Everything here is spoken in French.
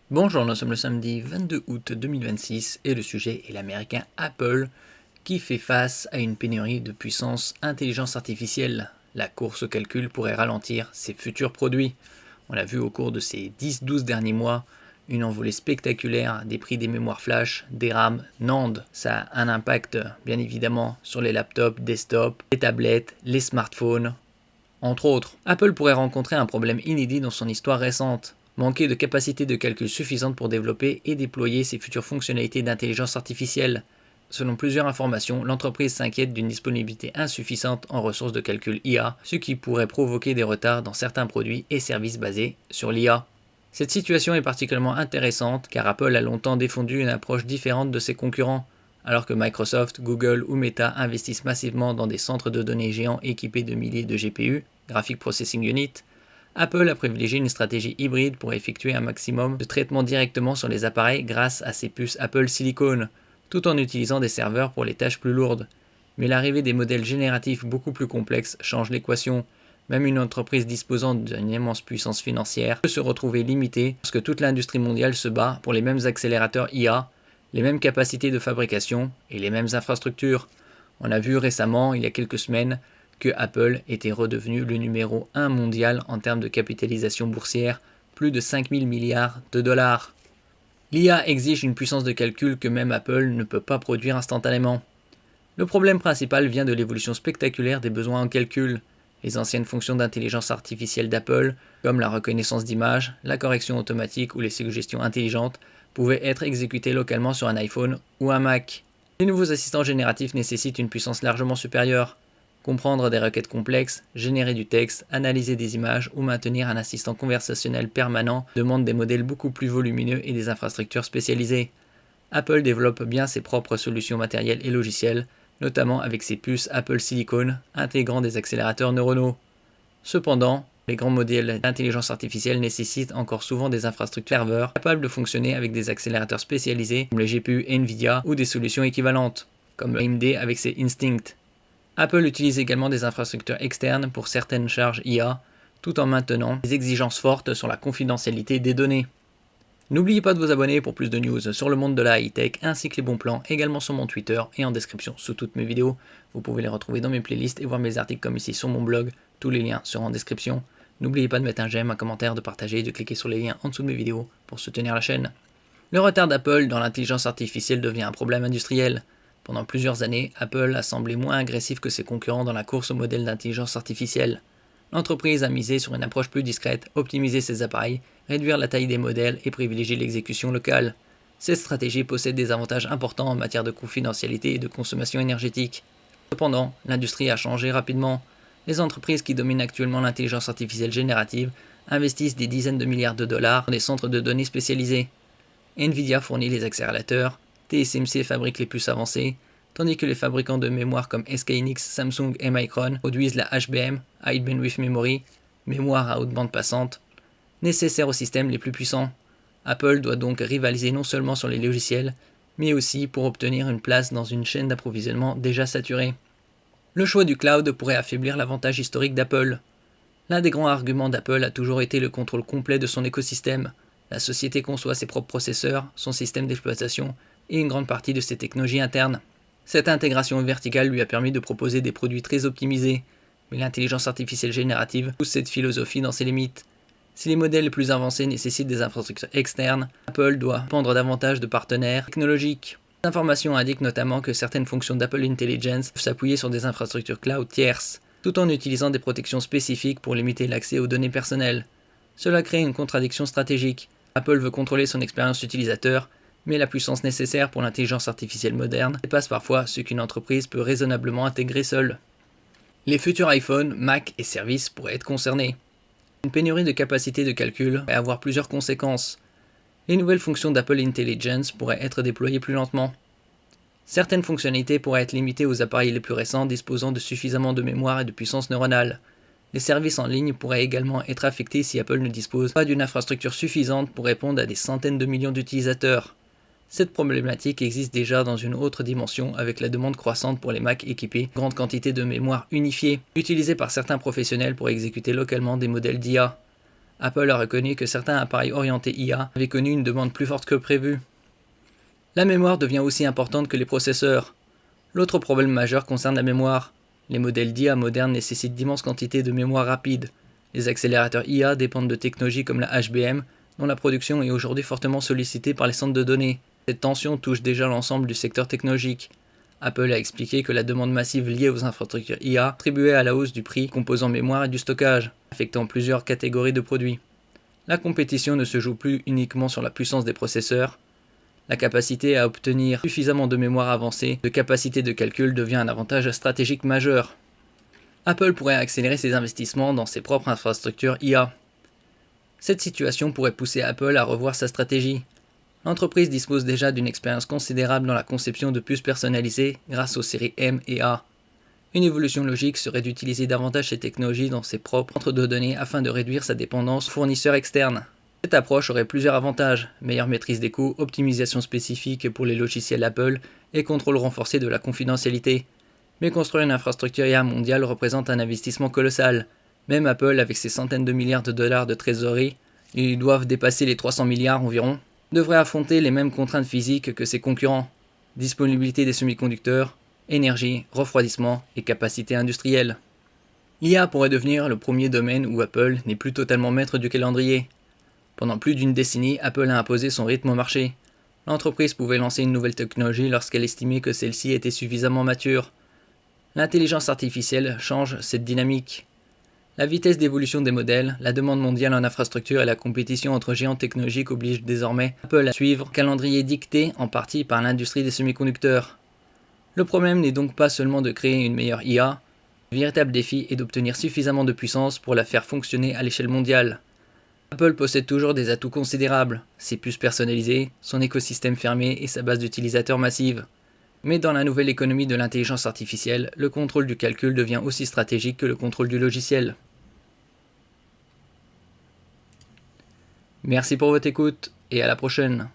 Bonjour, nous sommes le samedi 22 août 2026 et le sujet est l'américain Apple qui fait face à une pénurie de puissance intelligence artificielle. La course au calcul pourrait ralentir ses futurs produits. On l'a vu au cours de ces 10-12 derniers mois, une envolée spectaculaire des prix des mémoires flash, des RAM, NAND. Ça a un impact bien évidemment sur les laptops, desktops, les tablettes, les smartphones, entre autres. Apple pourrait rencontrer un problème inédit dans son histoire récente. Manquer de capacité de calcul suffisante pour développer et déployer ses futures fonctionnalités d'intelligence artificielle. Selon plusieurs informations, l'entreprise s'inquiète d'une disponibilité insuffisante en ressources de calcul IA, ce qui pourrait provoquer des retards dans certains produits et services basés sur l'IA. Cette situation est particulièrement intéressante car Apple a longtemps défendu une approche différente de ses concurrents. Alors que Microsoft, Google ou Meta investissent massivement dans des centres de données géants équipés de milliers de GPU, Graphic Processing Unit, Apple a privilégié une stratégie hybride pour effectuer un maximum de traitements directement sur les appareils grâce à ses puces Apple Silicon, tout en utilisant des serveurs pour les tâches plus lourdes. Mais l'arrivée des modèles génératifs beaucoup plus complexes change l'équation. Même une entreprise disposant d'une immense puissance financière peut se retrouver limitée parce que toute l'industrie mondiale se bat pour les mêmes accélérateurs IA, les mêmes capacités de fabrication et les mêmes infrastructures. On a vu récemment, il y a quelques semaines, que Apple était redevenu le numéro 1 mondial en termes de capitalisation boursière, plus de 5000 milliards de dollars. L'IA exige une puissance de calcul que même Apple ne peut pas produire instantanément. Le problème principal vient de l'évolution spectaculaire des besoins en calcul. Les anciennes fonctions d'intelligence artificielle d'Apple, comme la reconnaissance d'images, la correction automatique ou les suggestions intelligentes, pouvaient être exécutées localement sur un iPhone ou un Mac. Les nouveaux assistants génératifs nécessitent une puissance largement supérieure. Comprendre des requêtes complexes, générer du texte, analyser des images ou maintenir un assistant conversationnel permanent demande des modèles beaucoup plus volumineux et des infrastructures spécialisées. Apple développe bien ses propres solutions matérielles et logicielles, notamment avec ses puces Apple Silicon intégrant des accélérateurs neuronaux. Cependant, les grands modèles d'intelligence artificielle nécessitent encore souvent des infrastructures serveurs capables de fonctionner avec des accélérateurs spécialisés comme les GPU Nvidia ou des solutions équivalentes, comme AMD avec ses Instinct. Apple utilise également des infrastructures externes pour certaines charges IA, tout en maintenant des exigences fortes sur la confidentialité des données. N'oubliez pas de vous abonner pour plus de news sur le monde de la high-tech ainsi que les bons plans également sur mon Twitter et en description sous toutes mes vidéos. Vous pouvez les retrouver dans mes playlists et voir mes articles comme ici sur mon blog. Tous les liens seront en description. N'oubliez pas de mettre un j'aime, un commentaire, de partager et de cliquer sur les liens en dessous de mes vidéos pour soutenir la chaîne. Le retard d'Apple dans l'intelligence artificielle devient un problème industriel. Pendant plusieurs années, Apple a semblé moins agressif que ses concurrents dans la course au modèle d'intelligence artificielle. L'entreprise a misé sur une approche plus discrète, optimiser ses appareils, réduire la taille des modèles et privilégier l'exécution locale. Cette stratégie possède des avantages importants en matière de confidentialité et de consommation énergétique. Cependant, l'industrie a changé rapidement. Les entreprises qui dominent actuellement l'intelligence artificielle générative investissent des dizaines de milliards de dollars dans des centres de données spécialisés. Nvidia fournit les accélérateurs, TSMC fabrique les puces avancées, tandis que les fabricants de mémoire comme SK hynix, Samsung et Micron produisent la HBM, High Bandwidth Memory, mémoire à haute bande passante, nécessaire aux systèmes les plus puissants. Apple doit donc rivaliser non seulement sur les logiciels, mais aussi pour obtenir une place dans une chaîne d'approvisionnement déjà saturée. Le choix du cloud pourrait affaiblir l'avantage historique d'Apple. L'un des grands arguments d'Apple a toujours été le contrôle complet de son écosystème. La société conçoit ses propres processeurs, son système d'exploitation et une grande partie de ses technologies internes. Cette intégration verticale lui a permis de proposer des produits très optimisés, mais l'intelligence artificielle générative pousse cette philosophie dans ses limites. Si les modèles les plus avancés nécessitent des infrastructures externes, Apple doit dépendre davantage de partenaires technologiques. Cette information indique notamment que certaines fonctions d'Apple Intelligence peuvent s'appuyer sur des infrastructures cloud tierces, tout en utilisant des protections spécifiques pour limiter l'accès aux données personnelles. Cela crée une contradiction stratégique. Apple veut contrôler son expérience utilisateur, mais la puissance nécessaire pour l'intelligence artificielle moderne dépasse parfois ce qu'une entreprise peut raisonnablement intégrer seule. Les futurs iPhone, Mac et services pourraient être concernés. Une pénurie de capacité de calcul pourrait avoir plusieurs conséquences. Les nouvelles fonctions d'Apple Intelligence pourraient être déployées plus lentement. Certaines fonctionnalités pourraient être limitées aux appareils les plus récents disposant de suffisamment de mémoire et de puissance neuronale. Les services en ligne pourraient également être affectés si Apple ne dispose pas d'une infrastructure suffisante pour répondre à des centaines de millions d'utilisateurs. Cette problématique existe déjà dans une autre dimension avec la demande croissante pour les Mac équipés de grande quantité de mémoire unifiée, utilisée par certains professionnels pour exécuter localement des modèles d'IA. Apple a reconnu que certains appareils orientés IA avaient connu une demande plus forte que prévu. La mémoire devient aussi importante que les processeurs. L'autre problème majeur concerne la mémoire. Les modèles d'IA modernes nécessitent d'immenses quantités de mémoire rapide. Les accélérateurs IA dépendent de technologies comme la HBM, dont la production est aujourd'hui fortement sollicitée par les centres de données. Cette tension touche déjà l'ensemble du secteur technologique. Apple a expliqué que la demande massive liée aux infrastructures IA contribuait à la hausse du prix, composants mémoire et du stockage, affectant plusieurs catégories de produits. La compétition ne se joue plus uniquement sur la puissance des processeurs. La capacité à obtenir suffisamment de mémoire avancée, de capacité de calcul devient un avantage stratégique majeur. Apple pourrait accélérer ses investissements dans ses propres infrastructures IA. Cette situation pourrait pousser Apple à revoir sa stratégie. L'entreprise dispose déjà d'une expérience considérable dans la conception de puces personnalisées grâce aux séries M et A. Une évolution logique serait d'utiliser davantage ces technologies dans ses propres centres de données afin de réduire sa dépendance aux fournisseurs externes. Cette approche aurait plusieurs avantages: meilleure maîtrise des coûts, optimisation spécifique pour les logiciels Apple et contrôle renforcé de la confidentialité. Mais construire une infrastructure IA mondiale représente un investissement colossal. Même Apple, avec ses centaines de milliards de dollars de trésorerie, ils doivent dépasser les 300 milliards environ, devrait affronter les mêmes contraintes physiques que ses concurrents: disponibilité des semi-conducteurs, énergie, refroidissement et capacité industrielle. L'IA pourrait devenir le premier domaine où Apple n'est plus totalement maître du calendrier. Pendant plus d'une décennie, Apple a imposé son rythme au marché. L'entreprise pouvait lancer une nouvelle technologie lorsqu'elle estimait que celle-ci était suffisamment mature. L'intelligence artificielle change cette dynamique. La vitesse d'évolution des modèles, la demande mondiale en infrastructure et la compétition entre géants technologiques obligent désormais Apple à suivre un calendrier dicté en partie par l'industrie des semi-conducteurs. Le problème n'est donc pas seulement de créer une meilleure IA, le véritable défi est d'obtenir suffisamment de puissance pour la faire fonctionner à l'échelle mondiale. Apple possède toujours des atouts considérables, ses puces personnalisées, son écosystème fermé et sa base d'utilisateurs massive. Mais dans la nouvelle économie de l'intelligence artificielle, le contrôle du calcul devient aussi stratégique que le contrôle du logiciel. Merci pour votre écoute et à la prochaine.